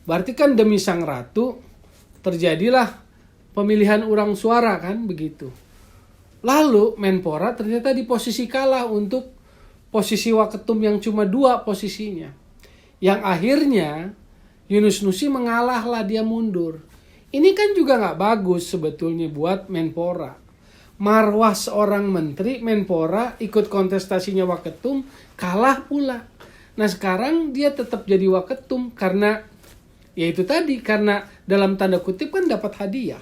Berarti kan demi sang ratu terjadilah pemilihan urang suara kan begitu. Lalu Menpora ternyata di posisi kalah untuk posisi Waketum yang cuma 2 posisinya. Yang akhirnya Yunus Nusi mengalah lah, dia mundur. Ini kan juga gak bagus sebetulnya buat Menpora. Marwah seorang menteri Menpora ikut kontestasinya Waketum, kalah pula. Nah sekarang dia tetap jadi Waketum karena ya itu tadi, karena dalam tanda kutip kan dapat hadiah,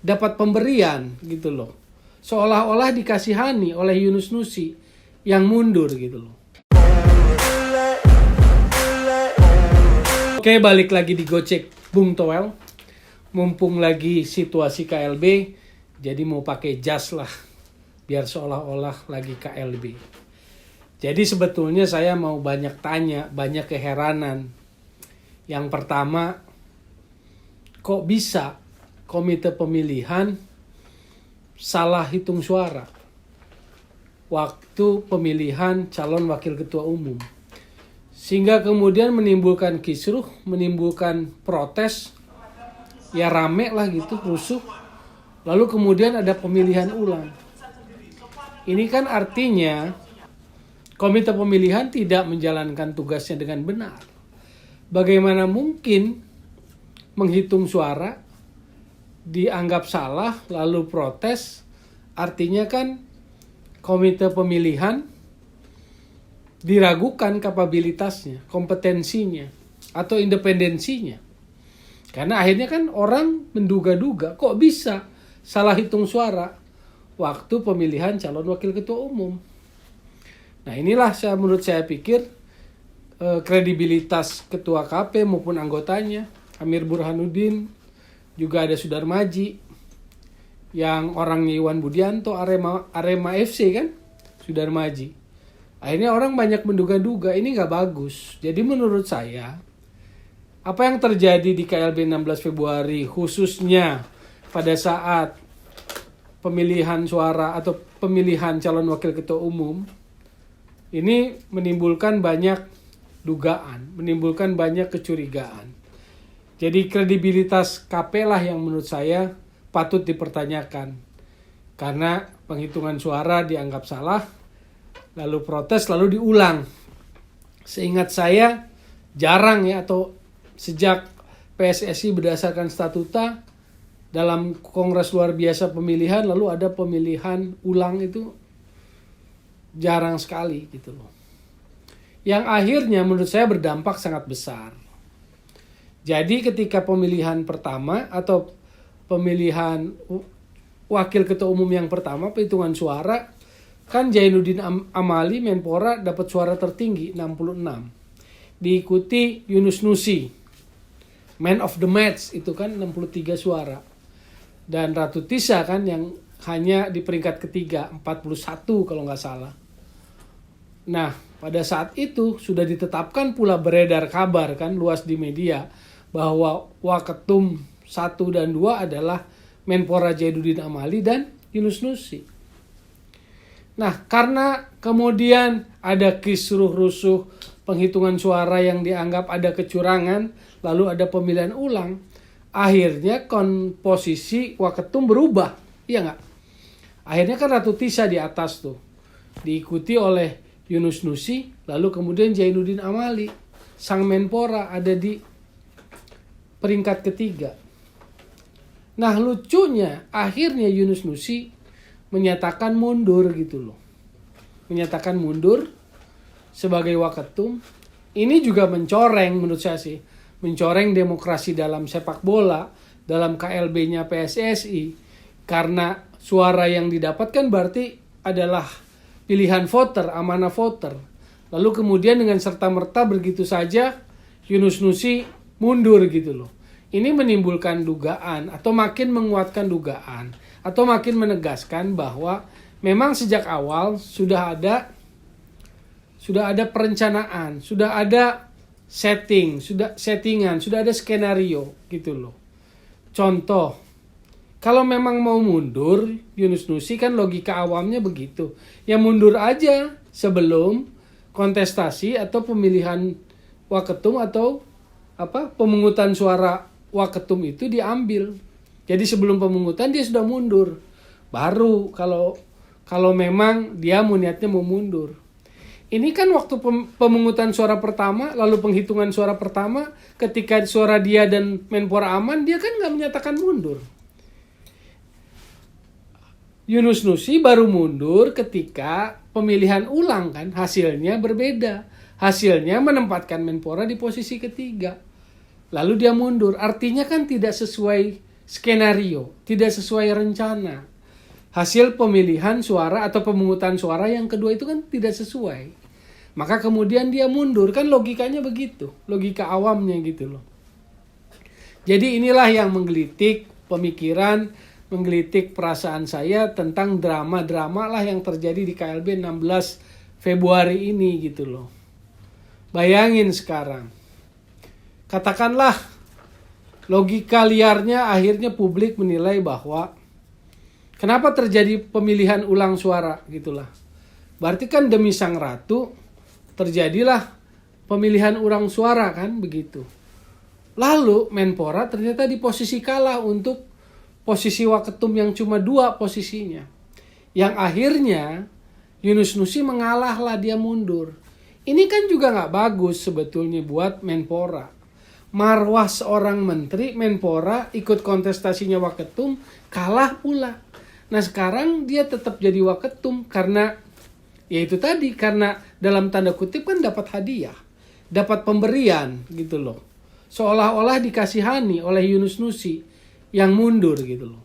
dapat pemberian gitu loh. Seolah-olah dikasihani oleh Yunus Nusi yang mundur gitu loh. Oke, balik lagi di Gocek Bung Toel. Mumpung lagi situasi KLB, jadi mau pakai jas lah biar seolah-olah lagi KLB. Jadi sebetulnya saya mau banyak tanya, banyak keheranan. Yang pertama, kok bisa komite pemilihan salah hitung suara waktu pemilihan calon wakil ketua umum, sehingga kemudian menimbulkan kisruh, menimbulkan protes, ya rame lah gitu, rusuh. Lalu kemudian ada pemilihan ulang. Ini kan artinya komite pemilihan tidak menjalankan tugasnya dengan benar. Bagaimana mungkin menghitung suara dianggap salah lalu protes? Artinya kan komite pemilihan diragukan kapabilitasnya, kompetensinya, atau independensinya. Karena akhirnya kan orang menduga-duga kok bisa salah hitung suara waktu pemilihan calon wakil ketua umum. Nah inilah menurut saya pikir kredibilitas ketua KP maupun anggotanya, Amir Burhanuddin, juga ada Sudarmaji, yang orangnya Iwan Budianto, Arema FC kan, Sudarmaji. Akhirnya orang banyak menduga-duga ini gak bagus. Jadi menurut saya, apa yang terjadi di KLB 16 Februari khususnya pada saat pemilihan suara atau pemilihan calon wakil ketua umum, ini menimbulkan banyak dugaan, menimbulkan banyak kecurigaan. Jadi kredibilitas KP lah yang menurut saya patut dipertanyakan. Karena penghitungan suara dianggap salah, lalu protes, lalu diulang. Seingat saya jarang ya, atau sejak PSSI berdasarkan statuta dalam kongres luar biasa pemilihan lalu ada pemilihan ulang, itu jarang sekali gitu loh. Yang akhirnya menurut saya berdampak sangat besar. Jadi ketika pemilihan pertama atau pemilihan wakil ketua umum yang pertama, perhitungan suara, kan Zainuddin Amali Menpora dapat suara tertinggi 66. Diikuti Yunus Nusi, man of the match itu kan 63 suara. Dan Ratu Tisa kan yang hanya di peringkat ketiga 41 kalau nggak salah. Nah pada saat itu sudah ditetapkan pula, beredar kabar kan luas di media bahwa Waketum 1 dan 2 adalah Menpora Zainuddin Amali dan Yunus Nusi. Nah karena kemudian ada kisruh rusuh penghitungan suara yang dianggap ada kecurangan, lalu ada pemilihan ulang, akhirnya komposisi Waketum berubah, iya nggak? Akhirnya kan Ratu Tisa di atas tuh, diikuti oleh Yunus Nusi, lalu kemudian Zainuddin Amali, sang Menpora ada di peringkat ketiga. Nah lucunya akhirnya Yunus Nusi menyatakan mundur gitu loh. Menyatakan mundur sebagai Waketum. Ini juga mencoreng menurut saya sih, mencoreng demokrasi dalam sepak bola, dalam KLB-nya PSSI. Karena suara yang didapatkan berarti adalah pilihan voter, amanah voter. Lalu kemudian dengan serta-merta begitu saja Yunus Nusi mundur gitu loh. Ini menimbulkan dugaan atau makin menguatkan dugaan atau makin menegaskan bahwa memang sejak awal sudah ada perencanaan, sudah ada settingan, sudah ada skenario gitu loh. Contoh, kalau memang mau mundur Yunus Nusi kan logika awamnya begitu. Ya mundur aja sebelum kontestasi atau pemilihan Waketum atau pemungutan suara Waketum itu diambil. Jadi sebelum pemungutan dia sudah mundur. Baru kalau memang dia niatnya mau mundur. Ini kan waktu pemungutan suara pertama, lalu penghitungan suara pertama, ketika suara dia dan Menpora aman, dia kan nggak menyatakan mundur. Yunus Nusi baru mundur ketika pemilihan ulang kan, hasilnya berbeda. Hasilnya menempatkan Menpora di posisi ketiga. Lalu dia mundur. Artinya kan tidak sesuai skenario, tidak sesuai rencana. Hasil pemilihan suara atau pemungutan suara yang kedua itu kan tidak sesuai. Maka kemudian dia mundur. Kan logikanya begitu. Logika awamnya gitu loh. Jadi inilah yang menggelitik pemikiran, menggelitik perasaan saya tentang drama-drama lah yang terjadi di KLB 16 Februari ini gitu loh. Bayangin sekarang. Katakanlah logika liarnya akhirnya publik menilai bahwa kenapa terjadi pemilihan ulang suara gitulah. Berarti kan demi sang ratu terjadilah pemilihan ulang suara kan begitu. Lalu Menpora ternyata di posisi kalah untuk posisi Waketum yang cuma 2 posisinya. Yang akhirnya Yunus Nusi mengalah lah, dia mundur. Ini kan juga nggak bagus sebetulnya buat Menpora. Marwah seorang menteri Menpora ikut kontestasinya Waketum kalah pula. Nah sekarang dia tetap jadi Waketum karena ya itu tadi, karena dalam tanda kutip kan dapat hadiah, dapat pemberian gitu loh. Seolah-olah dikasihani oleh Yunus Nusi yang mundur gitu loh.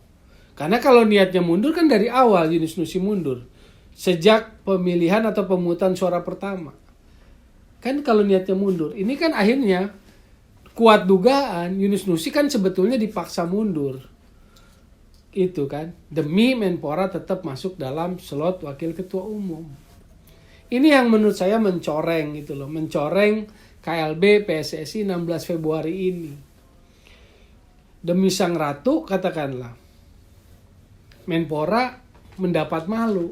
Karena kalau niatnya mundur kan dari awal Yunus Nusi mundur. Sejak pemilihan atau pemungutan suara pertama. Kan kalau niatnya mundur. Ini kan akhirnya kuat dugaan Yunus Nusi kan sebetulnya dipaksa mundur. Itu kan. Demi Menpora tetap masuk dalam slot wakil ketua umum. Ini yang menurut saya mencoreng gitu loh. Mencoreng KLB PSSI 16 Februari ini. Demi sang ratu katakanlah. Menpora mendapat malu.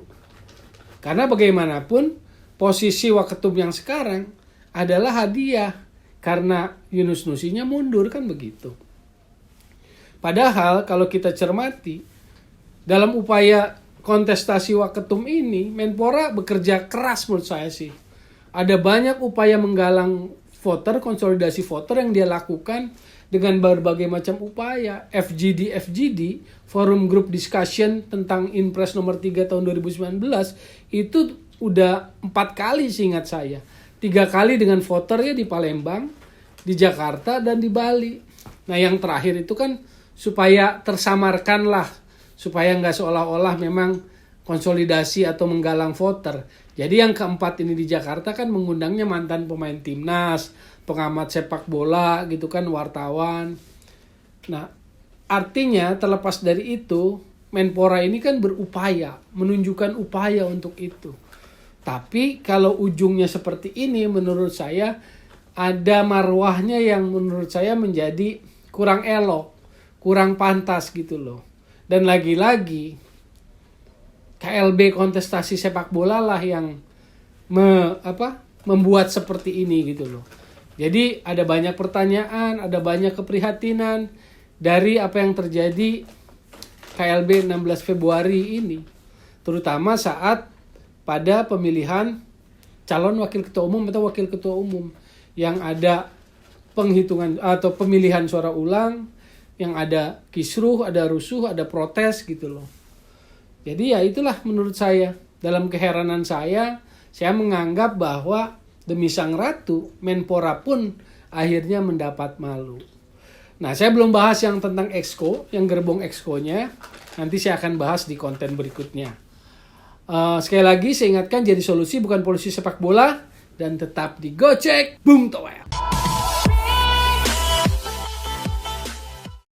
Karena bagaimanapun posisi Waketum yang sekarang adalah hadiah. Karena Yunus Nusinya mundur kan begitu. Padahal kalau kita cermati. Dalam upaya kontestasi Waketum ini, Menpora bekerja keras menurut saya sih. Ada banyak upaya menggalang voter, konsolidasi voter yang dia lakukan dengan berbagai macam upaya. FGD, Forum Group Discussion tentang Inpres nomor 3 tahun 2019, itu udah 4 kali seingat saya. 3 kali dengan voternya di Palembang, di Jakarta, dan di Bali. Nah yang terakhir itu kan supaya tersamarkan lah, supaya nggak seolah-olah memang konsolidasi atau menggalang voter. Jadi yang keempat ini di Jakarta kan mengundangnya mantan pemain timnas, pengamat sepak bola gitu kan, wartawan. Nah artinya terlepas dari itu, Menpora ini kan berupaya, menunjukkan upaya untuk itu. Tapi kalau ujungnya seperti ini menurut saya ada marwahnya yang menurut saya menjadi kurang elok, kurang pantas gitu loh. Dan lagi-lagi KLB kontestasi sepak bola lah yang membuat seperti ini gitu loh. Jadi ada banyak pertanyaan, ada banyak keprihatinan dari apa yang terjadi KLB 16 Februari ini. Terutama saat pada pemilihan calon wakil ketua umum atau wakil ketua umum yang ada penghitungan atau pemilihan suara ulang, yang ada kisruh, ada rusuh, ada protes gitu loh. Jadi ya itulah menurut saya. Dalam keheranan saya menganggap bahwa demi sang ratu, Menpora pun akhirnya mendapat malu. Nah saya belum bahas yang tentang Exco, yang gerbong Exco-nya. Nanti saya akan bahas di konten berikutnya. Sekali lagi saya ingatkan, jadi solusi bukan polisi sepak bola. Dan tetap di Gocek Bung Toel.